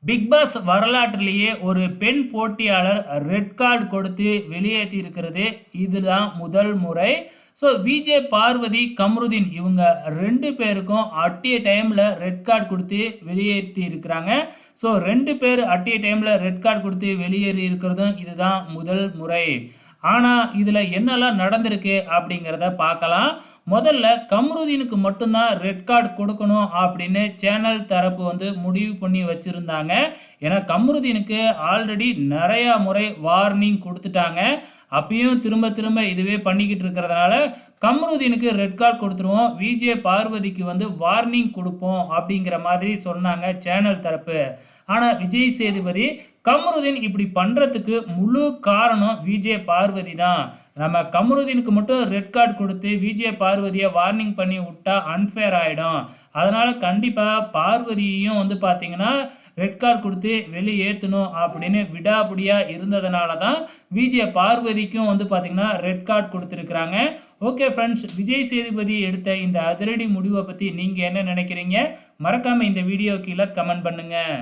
Big pass வரலாற்றிலேயே ஒரு பெண் போட்டியாளர் ரெட் கார்டு கொடுத்து வெளியேற்றி இருக்கிறது இதுதான் முதல் முறை. ஸோ விஜே பார்வதி கம்ருதீன் இவங்க 2 பேருக்கும் அட் ஏ டைமில் ரெட் கார்டு கொடுத்து வெளியேற்றி இருக்கிறாங்க. ஸோ 2 பேர் அட் ஏ டைமில் ரெட் கார்டு கொடுத்து வெளியேறி இருக்கிறதும் இதுதான் முதல் முறை. ஆனால் இதில் என்னெல்லாம் நடந்திருக்கு அப்படிங்கிறத பார்க்கலாம். முதல்ல கம்ருதீனுக்கு மட்டும்தான் ரெட் கார்டு கொடுக்கணும் அப்படின்னு சேனல் தரப்பு முடிவு பண்ணி வச்சுருந்தாங்க. ஏன்னா கம்ருதீனுக்கு ஆல்ரெடி நிறையா முறை வார்னிங் கொடுத்துட்டாங்க. அப்பயும் திரும்ப திரும்ப இதுவே பண்ணிக்கிட்டு இருக்கிறதுனால கம்ருதீனுக்கு ரெட் கார்டு கொடுத்துருவோம், விஜே பார்வதிக்கு வார்னிங் கொடுப்போம் அப்படிங்கிற மாதிரி சொன்னாங்க சேனல் தரப்பு. ஆனால் விஜய் சேதுபதி கம்ருதீன் இப்படி பண்ணுறதுக்கு முழு காரணம் விஜே பார்வதி தான். நம்ம கம்ருதீனுக்கு மட்டும் ரெட் கார்டு கொடுத்து விஜே பார்வதியை வார்னிங் பண்ணி விட்டா அன்ஃபேர் ஆகிடும். அதனால் கண்டிப்பாக பார்வதியையும் பார்த்தீங்கன்னா ரெட் கார்டு கொடுத்து வெளியேற்றணும் அப்படின்னு விடாபிடியாக இருந்ததுனால தான் விஜே பார்வதிக்கும் பார்த்தீங்கன்னா ரெட் கார்டு கொடுத்துருக்குறாங்க. ஓகே ஃப்ரெண்ட்ஸ், விஜய் சேதுபதி எடுத்த இந்த அதிரடி முடிவை பற்றி நீங்கள் என்ன நினைக்கிறீங்க? மறக்காமல் இந்த வீடியோ கீழே கமெண்ட் பண்ணுங்கள்.